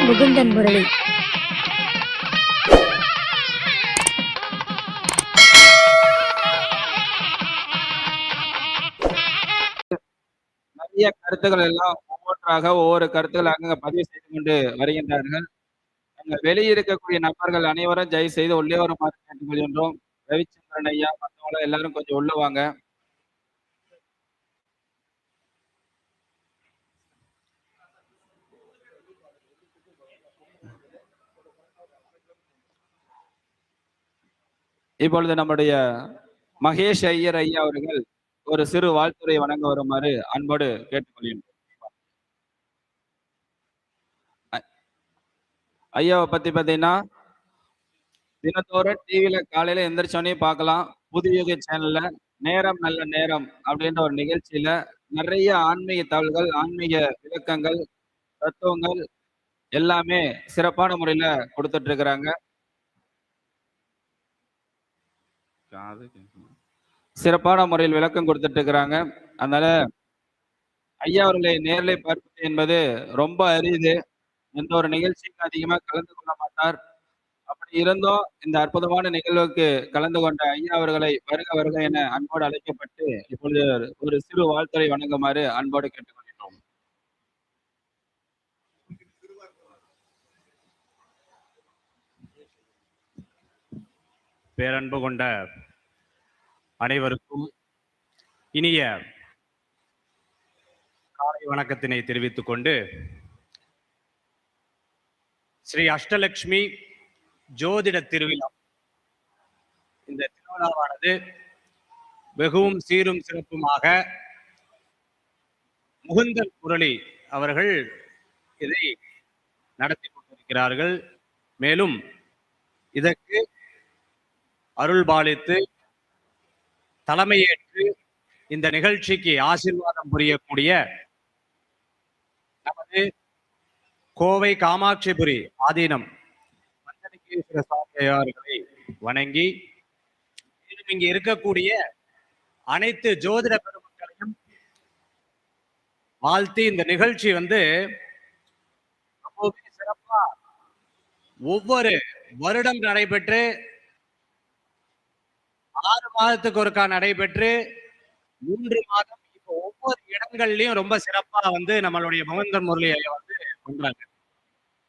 முகுந்தன் முரளி. நிறைய கருத்துக்கள் எல்லாம் ஒவ்வொரு கருத்துக்கள் அங்க பதிவு செய்து கொண்டு வருகின்றார்கள். அங்க வெளியே இருக்கக்கூடிய நபர்கள் அனைவரும் தயவு செய்து உள்ளே வருமாறு கேட்டுக்கொள்கின்றோம். ரவிச்சந்திரன் ஐயா மற்றவங்க எல்லாரும் கொஞ்சம் உள்ள வாங்க. இப்பொழுது நம்முடைய மகேஷ் ஐயர் ஐயா அவர்கள் ஒரு சிறு வாழ்த்துறை வழங்க வருமாறு அன்போடு கேட்டுக்கொள்கின்றோம். ஐயாவை பத்தி பாத்தீங்கன்னா தினத்தோறும் டிவியில காலையில எந்திரிச்சோடனே பார்க்கலாம். புதுயுக சேனல்ல நேரம் நல்ல நேரம் அப்படின்ற ஒரு நிகழ்ச்சியில நிறைய ஆன்மீக தகவல்கள், ஆன்மீக விளக்கங்கள், தத்துவங்கள் எல்லாமே சிறப்பான முறையில கொடுத்துட்டு இருக்கிறாங்க. சிறப்பான முறையில் விளக்கம் கொடுத்துட்டு இருக்கிறாங்க. அதனால ஐயா அவர்களை நேரில் பார்ப்பது என்பது ரொம்ப அரிது. எந்த ஒரு நிகழ்ச்சிக்கும் அதிகமா கலந்து கொள்ள மாட்டார். அப்படி இருந்தும் இந்த அற்புதமான நிகழ்வுக்கு கலந்து கொண்ட ஐயா அவர்களை வருக வருக என அன்போடு அழைக்கப்பட்டு இப்பொழுது ஒரு சிறு வாழ்த்துறை வணங்குமாறு அன்போடு கேட்டுக்கொள்கிறோம். பேரன்பு கொண்ட அனைவருக்கும் இனிய காலை வணக்கத்தினை தெரிவித்துக் கொண்டு, ஸ்ரீ அஷ்டலட்சுமி ஜோதிட திருவிழா, இந்த திருவிழாவானது வெகுவும் சீரும் சிறப்புமாக முகுந்தன் முரளி அவர்கள் இதை நடத்தி கொண்டிருக்கிறார்கள். மேலும் இதற்கு அருள்பாலித்து தலைமையேற்று இந்த நிகழ்ச்சிக்கு ஆசீர்வாதம் புரியக்கூடிய நமது கோவை காமாட்சிபுரி ஆதீனம் மந்தனிகேஸ்வர சுவாமி அவர்களை வணங்கி, இங்கு இருக்கக்கூடிய அனைத்து ஜோதிட பெருமக்களையும் வாழ்த்தி இந்த நிகழ்ச்சி ரொம்பவே சிறப்பா ஒவ்வொரு வருடம் நடைபெற்று 6 மாதத்துக்கு ஒருக்கா நடைபெற்று 3 மாதம் இப்போ ஒவ்வொரு இடங்கள்லயும் ரொம்ப சிறப்பா நம்மளுடைய முகுந்தன் முரளி ஐயா பண்றாங்க.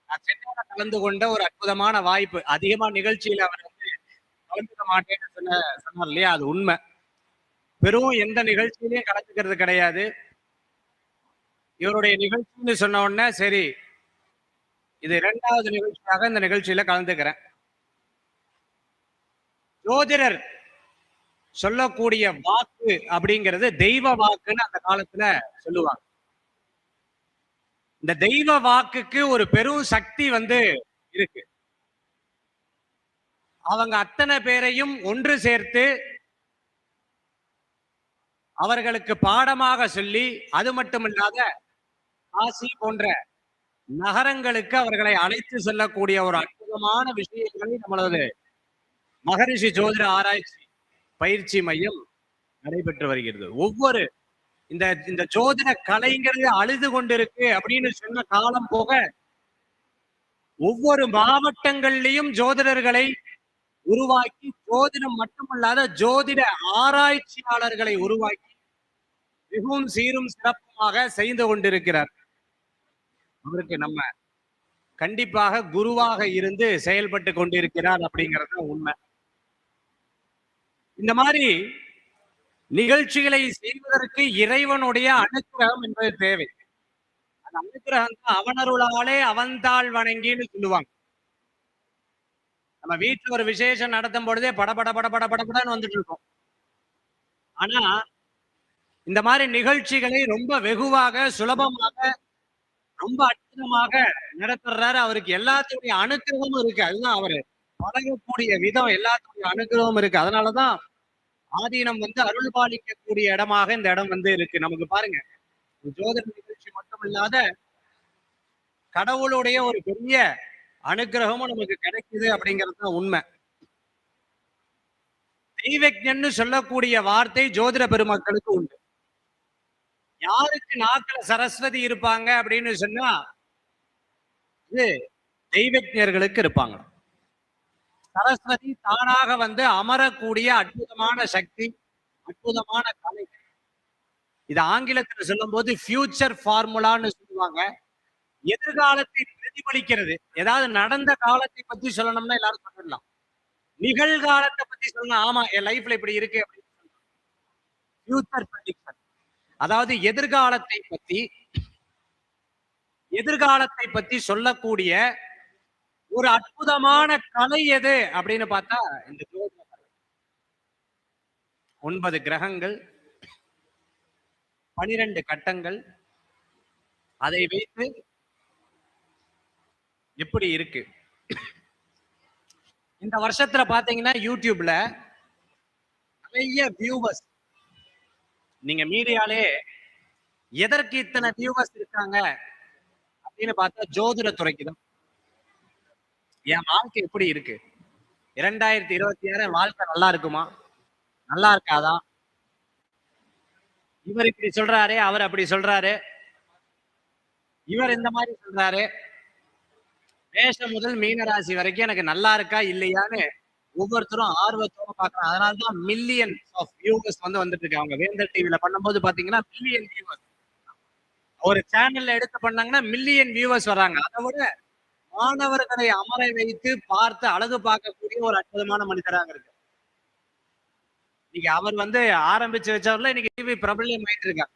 நான் சென்னையில கலந்து கொண்ட ஒரு அற்புதமான வாய்ப்பு. அதிகமா நிகழ்ச்சியில அவர் கலந்துக்க மாட்டேன்னு சொன்னார் இல்லையா, அது உண்மை. பெரும் எந்த நிகழ்ச்சியிலையும் கலந்துக்கிறது கிடையாது. இவருடைய நிகழ்ச்சின்னு சொன்ன உடனே சரி, இது 2வது நிகழ்ச்சியாக இந்த நிகழ்ச்சியில கலந்துக்கிறேன். ஜோதிடர் சொல்லக்கூடிய வாக்கு அப்படிங்கிறது தெய்வ வாக்குன்னு அந்த காலத்துல சொல்லுவாங்க. இந்த தெய்வ வாக்குக்கு ஒரு பெரும் சக்தி இருக்கு. அவங்க அத்தனை பேரையும் ஒன்று சேர்த்து அவர்களுக்கு பாடமாக சொல்லி, அது மட்டுமில்லாத காசி போன்ற நகரங்களுக்கு அவர்களை அழைத்து செல்லக்கூடிய ஒரு அற்புதமான விஷயங்களை நம்மளது மகரிஷி ஜோதிட ஆராய்ச்சி பயிற்சி மையம் நடைபெற்று வருகிறது. ஒவ்வொரு இந்த ஜோதிட கலைங்கிறது அழுது கொண்டிருக்கு அப்படின்னு சொன்ன காலம் போக, ஒவ்வொரு மாவட்டங்கள்லையும் ஜோதிடர்களை உருவாக்கி, ஜோதிடம் மட்டுமல்லாத ஜோதிட ஆராய்ச்சியாளர்களை உருவாக்கி மிகவும் சீரும் சிறப்புமாக செய்து கொண்டிருக்கிறார். அவருக்கு நம்ம கண்டிப்பாக குருவாக இருந்து செயல்பட்டு கொண்டிருக்கிறார் அப்படிங்கிறது உண்மை. இந்த மாதிரி நிகழ்ச்சிகளை செய்வதற்கு இறைவனுடைய அனுக்கிரகம் என்பது தேவை. அந்த அனுக்கிரகம் தான் அவனருளாலே அவன்தாள் வணங்கின்னு சொல்லுவாங்க. நம்ம வீட்டுல ஒரு விசேஷம் நடத்தும் பொழுதே படபடன்னு வந்துட்டு இருக்கோம். ஆனா இந்த மாதிரி நிகழ்ச்சிகளை ரொம்ப வெகுவாக, சுலபமாக, ரொம்ப அற்புதமாக நடத்துறாரு. அவருக்கு எல்லாத்துடைய அனுக்கிரகமும் இருக்கு. அதுதான் அவரு பழகக்கூடிய விதம், எல்லாத்துடைய அனுக்கிரகமும் இருக்கு. அதனாலதான் ஆதீனம் அருள் பாலிக்கக்கூடிய இடமாக இந்த இடம் இருக்கு. நமக்கு பாருங்க, ஜோதிட நிகழ்ச்சி மட்டும் இல்லாத கடவுளுடைய ஒரு பெரிய அனுக்கிரகமும் நமக்கு கிடைக்குது அப்படிங்கிறது தான் உண்மை. தெய்வஜன்னு சொல்லக்கூடிய வார்த்தை ஜோதிட பெருமக்களுக்கு உண்டு. யாருக்கு நாக்குல சரஸ்வதி இருப்பாங்க அப்படின்னு சொன்னா வந்து தெய்வಜ್ಞர்களுக்கு இருப்பாங்க. சரஸ்வதி தானாக வந்து அமரக்கூடிய அற்புதமான சக்தி, அற்புதமான கலை. இது ஆங்கிலத்துல சொல்லும்போது ஃபியூச்சர் ஃபார்முலான்னு சொல்லுவாங்க. எதிர்காலத்தை பிரதிபலிக்கிறது. ஏதாவது நடந்த காலத்தை பத்தி சொல்லணும்னா எல்லாரும் சொல்லிடலாம். நிகழ்காலத்தை பத்தி சொல்லணும். ஆமா, என் லைஃப்ல இப்படி இருக்கு அப்படின்னு சொல்லலாம். Future prediction. அதாவது எதிர்காலத்தை பத்தி சொல்லக்கூடிய ஒரு அற்புதமான கலை எது அப்படின்னு பார்த்தா இந்த ஜோதிட கலை. 9 கிரகங்கள், 12 கட்டங்கள், அதை வைத்து எப்படி இருக்கு. இந்த வருஷத்துல பாத்தீங்கன்னா யூடியூப்ல நிறைய வியூவர்ஸ். நீங்க மீடியாலே எதற்கு இத்தனை வியூவர்ஸ் இருக்காங்க அப்படின்னு பார்த்தா ஜோதிட துறைக்கு தான். என் வாழ்க்கை எப்படி இருக்கு, 2026 வாழ்க்கை நல்லா இருக்குமா, நல்லா இருக்காதா, இவர் இப்படி சொல்றாரு, அவர் அப்படி சொல்றாரு, இவர் இந்த மாதிரி சொல்றாரு, மேஷம் முதல் மீன ராசி வரைக்கும் எனக்கு நல்லா இருக்கா இல்லையான்னு ஒவ்வொருத்தரும் ஆர்வத்தோட பாக்குறாங்க. அதனாலதான் மில்லியன் ஆஃப் வியூவர்ஸ் வந்துட்டு இருக்கு. அவங்க வேந்தர் டிவில பண்ணும்போது பாத்தீங்கன்னா மில்லியன் வியூவர்ஸ், ஒரு சேனல்ல எடுத்து பண்ணாங்கன்னா மில்லியன் வியூவர்ஸ் வராங்க. அதை விட மாணவர்களை அமர வைத்து பார்த்து அழகு பார்க்கக்கூடிய ஒரு அற்புதமான மனிதராக இருக்கு. இன்னைக்கு அவர் வந்து ஆரம்பிச்சு வச்சவர்ல இன்னைக்கு டிவி பிரபல்யம் ஆயிட்டு இருக்காங்க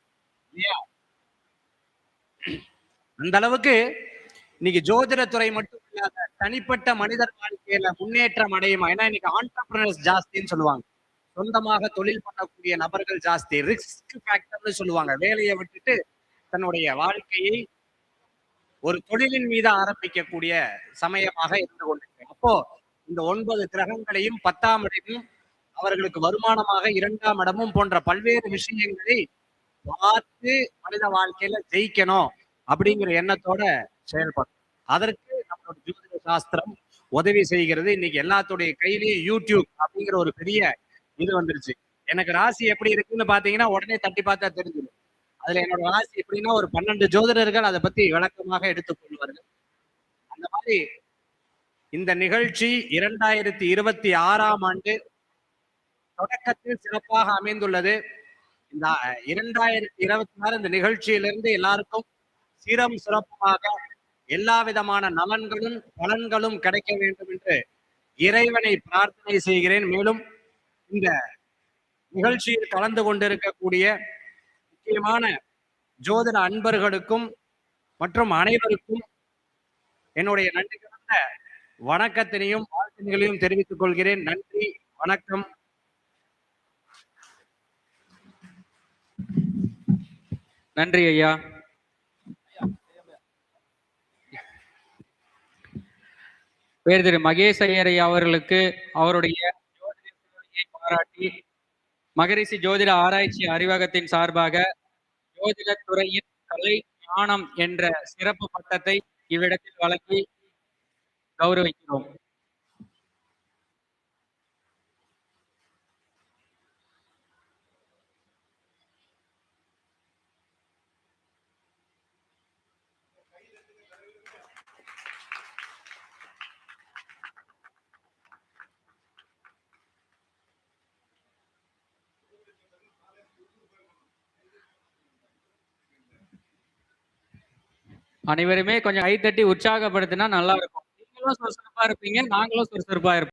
இல்லையா? அந்த அளவுக்கு இன்னைக்கு ஜோதிடத்துறை மட்டும் இல்லாத தனிப்பட்ட மனிதர் வாழ்க்கையில முன்னேற்றம் அடையுமா? ஏன்னா இன்னைக்கு ஆண்டர்பிரினர்ஸ் ஜாஸ்தின்னு சொல்லுவாங்க. சொந்தமாக தொழில் பண்ணக்கூடிய நபர்கள் ஜாஸ்தி. ரிஸ்க் ஃபேக்டர்னு சொல்லுவாங்க. வேலையை விட்டுட்டு தன்னுடைய வாழ்க்கையை ஒரு தொழிலின் மீது ஆரம்பிக்கக்கூடிய சமயமாக இருந்து கொண்டிருக்கேன். அப்போ இந்த 9 கிரகங்களையும் 10ஆம் இடமும் அவர்களுக்கு வருமானமாக 2ஆம் இடமும் போன்ற பல்வேறு விஷயங்களை பார்த்து மனித வாழ்க்கையில ஜெயிக்கணும் அப்படிங்கிற எண்ணத்தோட செயல்படும். அதற்கு நம்மளோட ஜோதிட சாஸ்திரம் உதவி செய்கிறது. இன்னைக்கு எல்லாத்துடைய கையிலயும் யூடியூப் அப்படிங்கிற ஒரு பெரிய இது வந்துருச்சு. எனக்கு ராசி எப்படி இருக்குன்னு பாத்தீங்கன்னா உடனே தட்டி பார்த்தா தெரிஞ்சிடும். அதுல என்னோட ராசி எப்படின்னா ஒரு 12 ஜோதிடர்கள் அதை பத்தி விளக்கமாக எடுத்துக் கொள்வார்கள். அந்த மாதிரி இந்த நிகழ்ச்சி 2026ஆம் ஆண்டு தொடக்கத்தில் சிறப்பாக அமைந்துள்ளது. இந்த 2026 இந்த நிகழ்ச்சியிலிருந்து எல்லாருக்கும் சீரம் சிறப்பாக எல்லா விதமான நலன்களும் பலன்களும் கிடைக்க வேண்டும் என்று இறைவனை பிரார்த்தனை செய்கிறேன். மேலும் இந்த நிகழ்ச்சியில் கலந்து கொண்டிருக்கக்கூடிய முக்கியமான ஜோதிட அன்பர்களுக்கும் மற்றும் அனைவருக்கும் என்னுடைய நன்றி கலந்த வணக்கத்தினையும் வாழ்த்துக்களையும் தெரிவித்துக் கொள்கிறேன். நன்றி, வணக்கம். நன்றி ஐயா. பேர் திரு மகேஷ் ஐயர் ஐயா அவர்களுக்கு அவருடைய ஜோதிட பாராட்டி மகரிஷி ஜோதிட ஆராய்ச்சி அறிவகத்தின் சார்பாக ஜோதிட துறையின் கலை ஞானம் என்ற சிறப்பு பட்டத்தை இவ்விடத்தில் வழங்கி கௌரவிக்கிறோம். அனைவருமே கொஞ்சம் கை தட்டி உற்சாகப்படுத்தினா நல்லா இருக்கும். நீங்களும் சுறுசுறுப்பா இருப்பீங்க, நாங்களும் சுறுசுறுப்பா இருப்போம்.